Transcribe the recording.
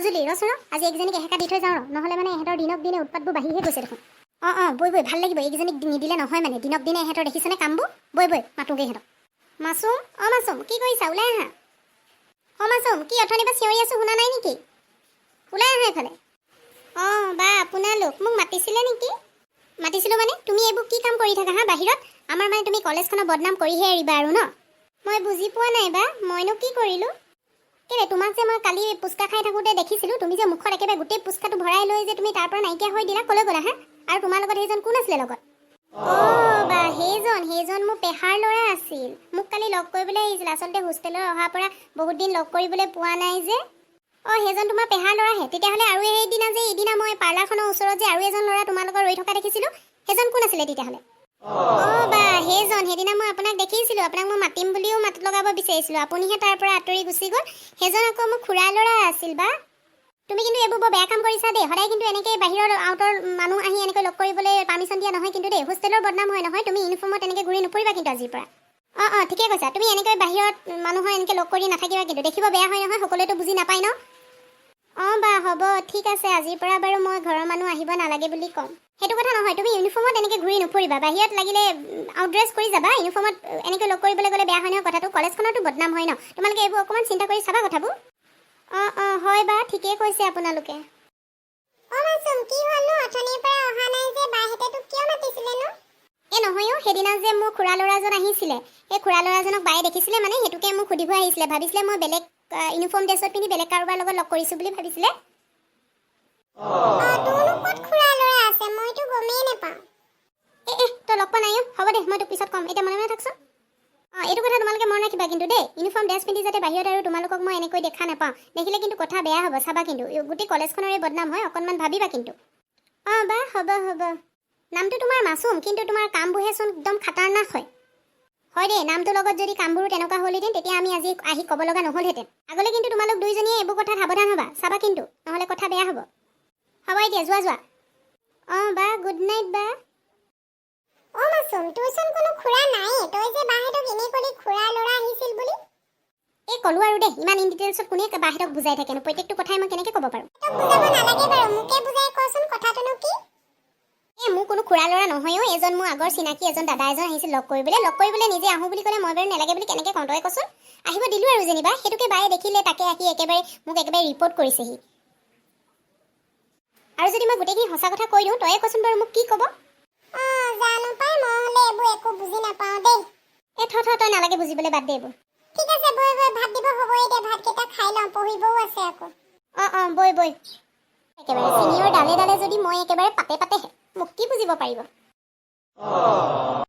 বুজিলি ৰচোন আজি একজনীক এহেকা দি থৈ যাওঁ নহ'লে মানে এহেঁতৰ দিনক দিনে উৎপাতবোৰ বাঢ়িহে গৈছে দেখোন বৈ ভাল লাগিব এইকেইজনীক নিদিলে নহয় মানে দিনক দিনে এহেঁতৰ দেখিছেনে কামবোৰ বৈ মাতোগৈ ইহঁতক মাছুম মাছুম কি কৰিছা ওলাই আহা মাছুম কি অথনিৰ পৰা চিঞৰি আছোঁ শুনা নাই নেকি ওলাই আহা এইফালে বা আপোনালোক মোক মাতিছিলে নেকি মাতিছিলোঁ মানে তুমি এইবোৰ কি কাম কৰি থাকা বাহিৰত আমাৰ মানে তুমি কলেজখনৰ বদনাম কৰিহে এৰিবা আৰু ন মই বুজি পোৱা নাই বা মইনো কি কৰিলোঁ কেলে তোমাক যে মই কালি পুচকা খাই থাকোঁতে দেখিছিলোঁ তুমি যে মুখত একেবাৰে গোটেই পুচকাটো ভৰাই লৈ যে তুমি তাৰ পৰা নাইকিয়া হৈ দিলা ক'লৈ গ'লা আৰু তোমাৰ লগত সেইজন কোন আছিলে লগত বা সেইজন মোৰ পেহাৰ ল'ৰা আছিল মোক কালি লগ কৰিবলৈ আহিছিল আচলতে হোষ্টেলৰ অহাৰ পৰা বহুত দিন লগ কৰিবলৈ পোৱা নাই যে সেইজন তোমাৰ পেহাৰ ল'ৰাহে তেতিয়াহ'লে আৰু ইদিনা মই পাৰ্লাৰখনৰ ওচৰত যে আৰু এজন ল'ৰা তোমালোকৰ ৰৈ থকা দেখিছিলোঁ সেইজন কোন আছিলে তেতিয়াহ'লে বা সেইদিনা মই আপোনাক দেখিছিলোঁ আপোনাক মই মাতিম বুলিও মাত লগাব বিচাৰিছিলোঁ আপুনিহে তাৰ পৰা আঁতৰি গুচি গ'ল সেইজন আকৌ মোৰ খুৰা ল'ৰা আছিল বা তুমি কিন্তু এইবোৰ বৰ বেয়া কাম কৰিছা দেই সদায় কিন্তু এনেকৈ বাহিৰৰ আউটৰ মানুহ আহি এনেকৈ লগ কৰিবলৈ পাৰ্মিশ্যন দিয়া নহয় কিন্তু দেই হোষ্টেলৰ বদনাম হয় নহয় তুমি ইউনিফৰ্মত এনেকৈ ঘূৰি নুফুৰিবা কিন্তু আজিৰ পৰা ঠিকে কৈছা তুমি এনেকৈ বাহিৰত মানুহৰ এনেকৈ লগ কৰি নাথাকিবা কিন্তু দেখিব বেয়া হয় নহয় সকলোৱেতো বুজি নাপায় ন বা হ'ব ঠিক আছে আজিৰ পৰা বাৰু মই ঘৰৰ মানুহ আহিব নালাগে বুলি ক'ম সেইটো কথা নহয় তুমি ইউনিফৰ্মত এনেকৈ ঘূৰি নুফুৰিবা বাহিৰত লাগিলে আউটড্ৰেছ কৰি যাবা ইউনিফৰ্মত এনেকৈ লগ কৰিবলৈ গ'লে বেয়া হয় নহয় কথাটো কলেজখনতো বদনাম হয় ন তোমালোকে এইবোৰ অকণমান চিন্তা কৰি চাবা কথাবোৰ হয় বা ঠিকেই কৈছে আপোনালোকে মাছুম কি হ'লনো অথনিৰ পৰা অহা নাই যে বাহেতে তোক কিয় মাতিছিলে নো নহয় সেইদিনা যে মোৰ খুৰা ল'ৰাজন আহিছিলে সেই খুৰা ল'ৰাজনক বায়ে দেখিছিলে মানে সেইটোকে মোক সুধিব আহিছিলে ভাবিছিলে মই বেলেগ ইউনিফৰ্ম ড্ৰেছত পিন্ধি বেলেগ কাৰোবাৰ লগত লগ কৰিছোঁ বুলি ভাবিছিলে তোৰনো ক'ত খুৰা ল'ৰা আছে মইতো গমেই নাপাওঁ তই লগ পোৱা নাই হ'ব দে মই তোক পিছত ক'ম এতিয়া মনে থাকচোন এইটো কথা তোমালোকে মন ৰাখিবা কিন্তু দেই ইউনিফৰ্ম ড্ৰেছ পিন্ধি যাতে বাহিৰত আৰু তোমালোকক মই এনেকৈ দেখা নাপাওঁ দেখিলে কিন্তু কথা বেয়া হ'ব চাবা কিন্তু গোটেই কলেজখনৰে বদনাম হয় অকণমান ভাবিবা কিন্তু বা হ'ব নামটো তোমাৰ মাছুম কিন্তু তোমাৰ কামবোৰহে চোন একদম খাটাৰনাক হয় দেই নামটোৰ লগত যদি কামবোৰো তেনেকুৱা হ'লহেঁতেন তেতিয়া আমি আজি আহি ক'ব লগা নহ'লহেঁতেন আগলৈ কিন্তু তোমালোক দুইজনীয়ে এইবোৰ কথাত সাৱধান হ'বা চাবা কিন্তু নহ'লে কথা বেয়া হ'ব এতিয়া যোৱা বা গুড নাইট বা মাছুম তোৰচোন কোনো খুৰা নাই তই যে বাহেতক এনেই ক'লি খুৰা ল'ৰা আহিছিল বুলি ক'লো আৰু দেই ইমান ইন ডিটেইলছত কোনে বাহেতক বুজাই থাকেনো প্ৰত্যেকটো কথাই মই কেনেকৈ ক'ব পাৰোঁ বুজাব নালাগে বাৰু মোকে বুজাই কচোন কথাটোনো কি মোৰ কোনো খুৰা ল'ৰা নহয়ও এজন মোৰ আগৰ চিনাকি এজন দাদা এজন আহিছিল লগ কৰিবলৈ নিজে আহোঁ বুলি ক'লে মই বাৰু নালাগে বুলি কেনেকৈ কওঁ তই কচোন আহিব দিলোঁ আৰু যেনিবা সেইটোকে বায়ে দেখিলে তাকে আহি মোক একেবাৰে ৰিপৰ্ট কৰিছেহি আৰু যদি মই গোটেইখিনি সঁচা কথা কৈ দিওঁ তয়ে কচোন বাৰু মোক কি ক'ব জানো পাই মই হ'লে এইবোৰ একো বুজি নাপাওঁ দেই তই নালাগে বুজিবলৈ বাদ দে এইবোৰ ঠিক আছে বৈ ভাত দিব হ'বই দে ভাতকেইটা খাই লওঁ পঢ়িবও আছে আকৌ বৈ একেবাৰে চিনিয়ৰ ডালে যদি মই একেবাৰে পাতেহে মোক কি বুজিব পাৰিব